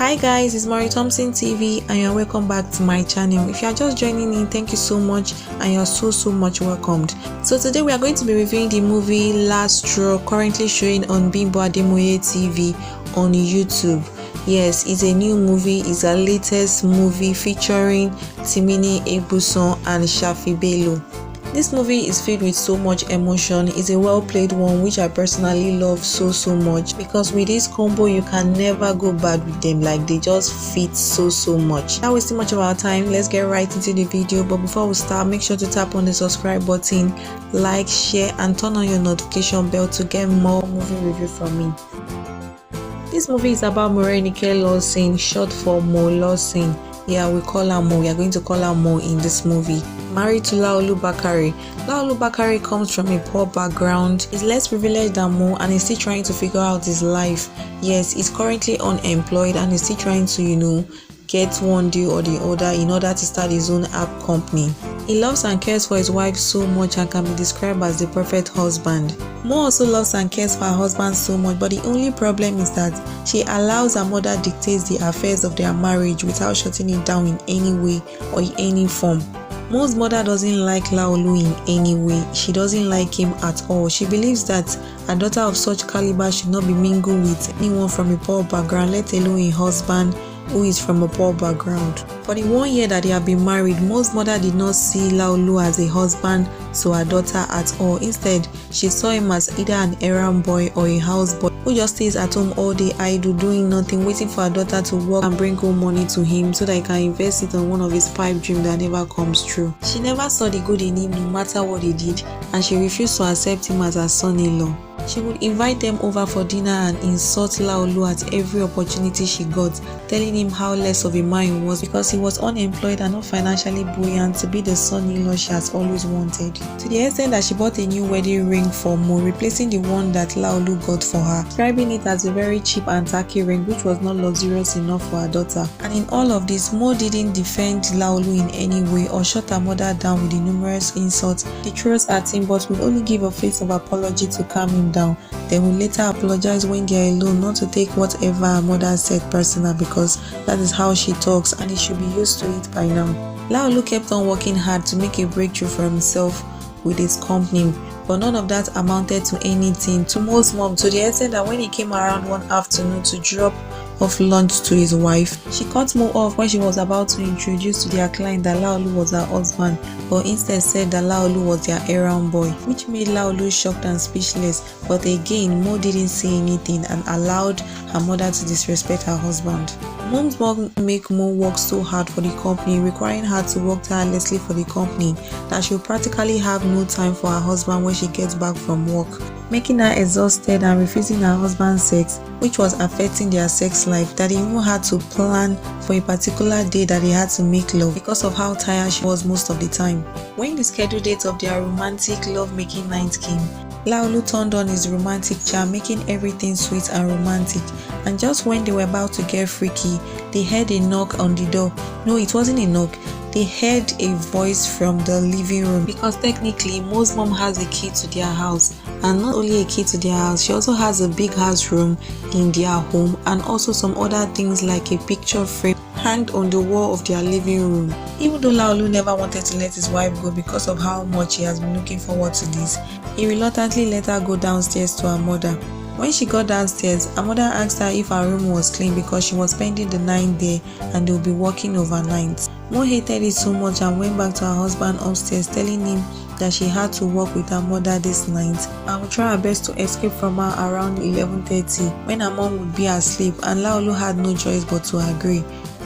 Hi guys, it's Mari Thompson TV and you're welcome back to my channel. If you are just joining in, thank you so much and you're so much welcomed. So today we are going to be reviewing the movie Last Straw, currently showing on BIMBO ADEMOYE TV on YouTube. Yes, it's a new movie. It's a latest movie featuring TIMINI, EGBUSON and SHAFFY BELLO. This movie is filled with so much emotion. It's a well-played one which I personally love so much, because with this combo you can never go bad with them. Like, they just fit so much. Without wasting much of our time, let's get right into the video. But before we start, make sure to tap on the subscribe button, like, share and turn on your notification bell to get more movie review from me. This movie is about Morenike Lawson, short for Mo Lawson. Yeah, we call her Mo. We are going to call her Mo in this movie. Married to Laolu Bakare. Laolu Bakare comes from a poor background. He's less privileged than Mo and he's still trying to figure out his life. Yes, he's currently unemployed and he's still trying to, get one deal or the other in order to start his own app company. He loves and cares for his wife so much and can be described as the perfect husband. Mo also loves and cares for her husband so much, but the only problem is that she allows her mother dictate the affairs of their marriage without shutting it down in any way or in any form. Mo's mother doesn't like Laolu in any way. She doesn't like him at all. She believes that a daughter of such caliber should not be mingled with anyone from a poor background, let alone a husband who is from a poor background. For the 1 year that they have been married, Mo's mother did not see Laolu as a husband to her daughter at all. Instead, she saw him as either an errand boy or a houseboy who just stays at home all day idle, doing nothing, waiting for her daughter to work and bring home money to him so that he can invest it on one of his pipe dreams that never comes true. She never saw the good in him no matter what he did, and she refused to accept him as her son-in-law. She would invite them over for dinner and insult Laolu at every opportunity she got, telling him how less of a man he was because he was unemployed and not financially buoyant to be the son-in-law she has always wanted. To the extent that she bought a new wedding ring for Mo, replacing the one that Laolu got for her, describing it as a very cheap and tacky ring which was not luxurious enough for her daughter. And in all of this, Mo didn't defend Laolu in any way or shut her mother down with the numerous insults she throws at him, but would only give a face of apology to calm him down. Then will later apologize when they are alone, not to take whatever her mother said personal, because that is how she talks and he should be used to it by now. Laolu kept on working hard to make a breakthrough for himself with his company, but none of that amounted to anything to Mo's mom, to the extent that when he came around one afternoon to drop off lunch to his wife, she cut Mo off when she was about to introduce to their client that Laolu was her husband, but instead said that Laolu was their errand boy, which made Laolu shocked and speechless. But again, Mo didn't say anything and allowed her mother to disrespect her husband. Mom's mom make Mo work so hard for the company, requiring her to work tirelessly for the company, that she will practically have no time for her husband when she gets back from work, making her exhausted and refusing her husband's sex, which was affecting their sex life, that they even had to plan for a particular day that they had to make love because of how tired she was most of the time. When the scheduled date of their romantic love-making night came, Laolu turned on his romantic charm, making everything sweet and romantic. And just when they were about to get freaky, they heard a knock on the door. No, it wasn't a knock. They heard a voice from the living room, because technically Mo's mom has a key to their house, and not only a key to their house, she also has a big house room in their home and also some other things like a picture frame hanged on the wall of their living room. Even though Laolu never wanted to let his wife go because of how much he has been looking forward to this, he reluctantly let her go downstairs to her mother. When she got downstairs, her mother asked her if her room was clean because she was spending the night there and they would be working overnight. Mo hated it so much and went back to her husband upstairs, telling him that she had to work with her mother this night and would try her best to escape from her around 11:30 when her mom would be asleep, and Laolu had no choice but to agree.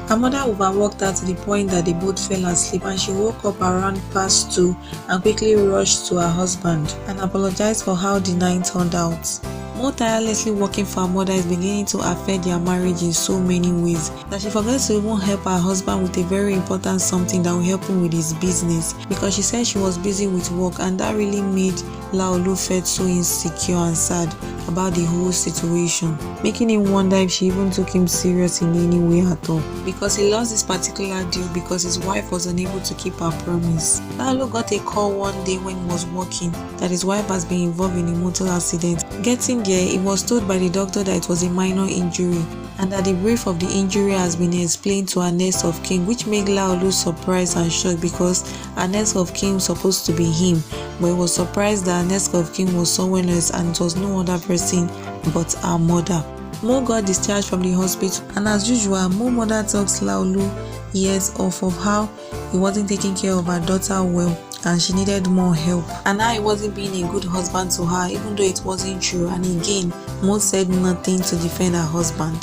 Her mother overworked her to the point that they both fell asleep, and she woke up around past 2 and quickly rushed to her husband and apologized for how the night turned out. Mo tirelessly working for her mother is beginning to affect their marriage in so many ways that she forgets to even help her husband with a very important something that will help him with his business, because she said she was busy with work, and that really made Laolu felt so insecure and sad about the whole situation, making him wonder if she even took him serious in any way at all, because he lost this particular deal because his wife was unable to keep her promise. Laolu got a call one day when he was working that his wife has been involved in a motor accident. Getting there, he was told by the doctor that it was a minor injury, and that the brief of the injury has been explained to her next of kin, which made Laolu surprised and shocked because her next of kin was supposed to be him, but he was surprised that her next of kin was someone else and it was no other person but her mother. Mo got discharged from the hospital, and as usual, Mo mother talks Laolu years off of how he wasn't taking care of her daughter well and she needed more help, and how he wasn't being a good husband to her even though it wasn't true. And again, Mo said nothing to defend her husband.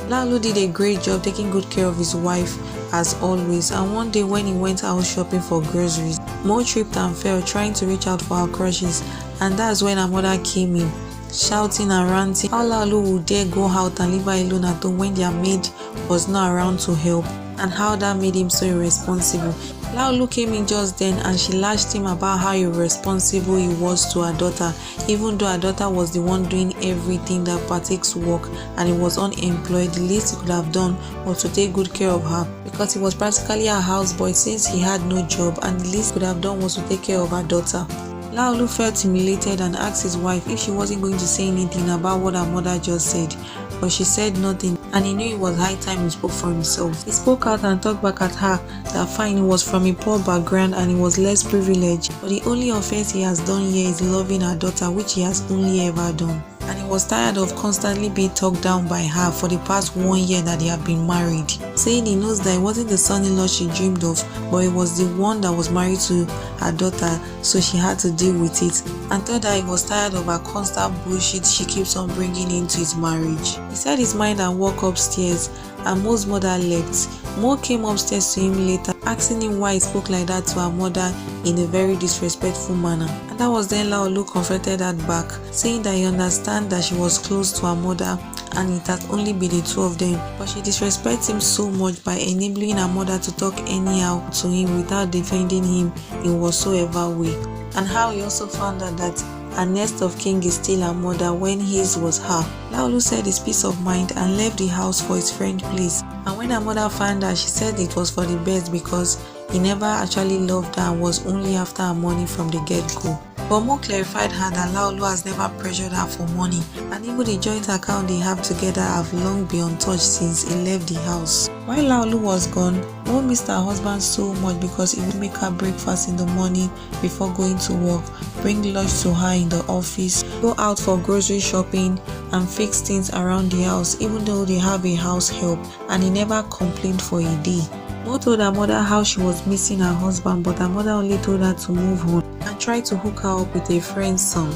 Laolu did a great job taking good care of his wife as always, and one day when he went out shopping for groceries, Mo tripped and fell trying to reach out for her crutches, and that's when her mother came in, shouting and ranting how Laolu would dare go out and leave her alone at home when their maid was not around to help, and how that made him so irresponsible. Laolu came in just then and she lashed him about how irresponsible he was to her daughter, even though her daughter was the one doing everything that partakes work and he was unemployed. The least he could have done was to take good care of her because he was practically a houseboy since he had no job, and the least he could have done was to take care of her daughter. Laolu felt humiliated and asked his wife if she wasn't going to say anything about what her mother just said, but she said nothing, and he knew it was high time he spoke for himself. He spoke out and talked back at her that fine, he was from a poor background and he was less privileged, but the only offense he has done here is loving her daughter, which he has only ever done. And he was tired of constantly being talked down by her for the past 1 year that they have been married, saying he knows that it wasn't the son-in-law she dreamed of, but it was the one that was married to her daughter, so she had to deal with it, and thought that he was tired of her constant bullshit she keeps on bringing into his marriage. He said his mind and walked upstairs, and Mo's mother left. Mo came upstairs to him later, asking him why he spoke like that to her mother in a very disrespectful manner. And that was then Laolu confronted her back, saying that he understands that she was close to her mother and it has only been the two of them, but she disrespects him so much by enabling her mother to talk anyhow to him without defending him in whatsoever way, and how he also found out that her next of kin is still her mother when his was her. Laolu said his peace of mind and left the house for his friend's place, and when her mother found out, she said it was for the best because he never actually loved her and was only after her money from the get-go. But Mo clarified her that Laolu has never pressured her for money, and even the joint account they have together have long been untouched since he left the house. While Laolu was gone, Mo missed her husband so much because he would make her breakfast in the morning before going to work, bring lunch to her in the office, go out for grocery shopping, and fix things around the house even though they have a house help, and he never complained for a day. Mo told her mother how she was missing her husband, but her mother only told her to move on and tried to hook her up with a friend's son.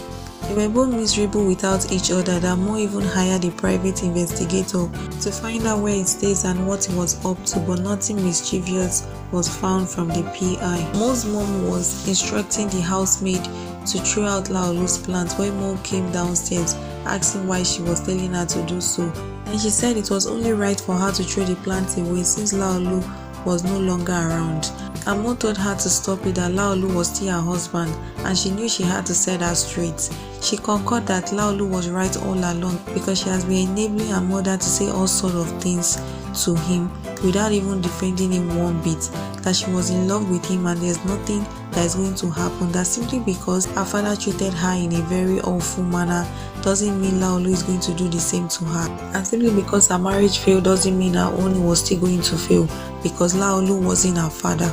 They were both miserable without each other that Mo even hired a private investigator to find out where he stays and what he was up to, but nothing mischievous was found from the PI. Mo's mom was instructing the housemaid to throw out Laolu's plants when Mo came downstairs asking why she was telling her to do so, and she said it was only right for her to throw the plants away since Laolu was no longer around. And Mo told her to stop it, that Laolu was still her husband and she knew she had to set her straight. She concurred that Laolu was right all along because she has been enabling her mother to say all sorts of things to him without even defending him one bit, that she was in love with him and there's nothing that is going to happen, that simply because her father treated her in a very awful manner doesn't mean Laolu is going to do the same to her, and simply because her marriage failed doesn't mean her own was still going to fail because Laolu wasn't her father.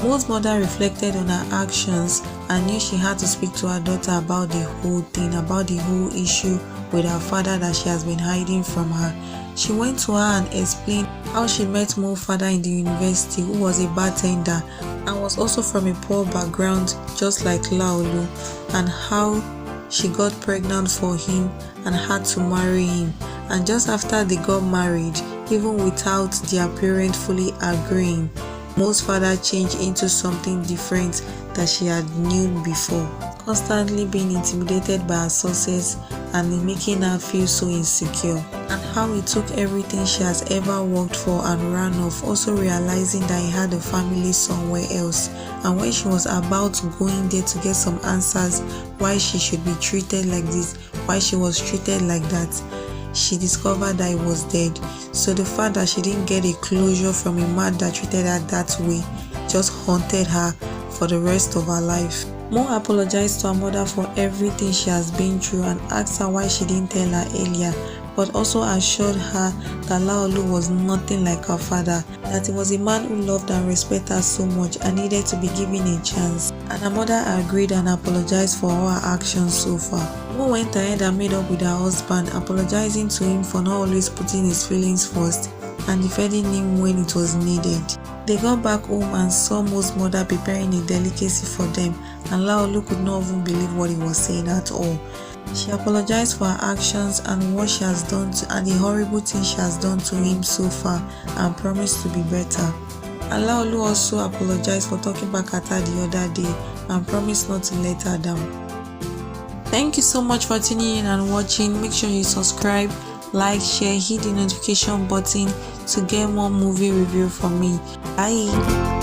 Mo's mother reflected on her actions and knew she had to speak to her daughter about the whole thing, about the whole issue with her father that she has been hiding from her. She went to her and explained how she met Mo's father in the university, who was a bartender and was also from a poor background just like Laolu, and how she got pregnant for him and had to marry him, and just after they got married, even without their parents fully agreeing, Mo's father changed into something different that she had known before, constantly being intimidated by her success and making her feel so insecure, and how he took everything she has ever worked for and ran off, also realizing that he had a family somewhere else, and when she was about going there to get some answers why she should be treated like this, why she was treated like that, she discovered that he was dead. So the fact that she didn't get a closure from a man that treated her that way just haunted her for the rest of her life. Mo apologized to her mother for everything she has been through and asked her why she didn't tell her earlier, but also assured her that Laolu was nothing like her father, that he was a man who loved and respected her so much and needed to be given a chance. And her mother agreed and apologized for all her actions so far. Mo went ahead and made up with her husband, apologizing to him for not always putting his feelings first and defending him when it was needed. They got back home and saw Mo's mother preparing a delicacy for them, and Laolu could not even believe what he was saying at all. She apologized for her actions and what she has done and the horrible things she has done to him so far, and promised to be better. And Laolu also apologized for talking back at her the other day and promised not to let her down. Thank you so much for tuning in and watching. Make sure you subscribe, like, share, hit the notification button to get more movie review from me. Bye.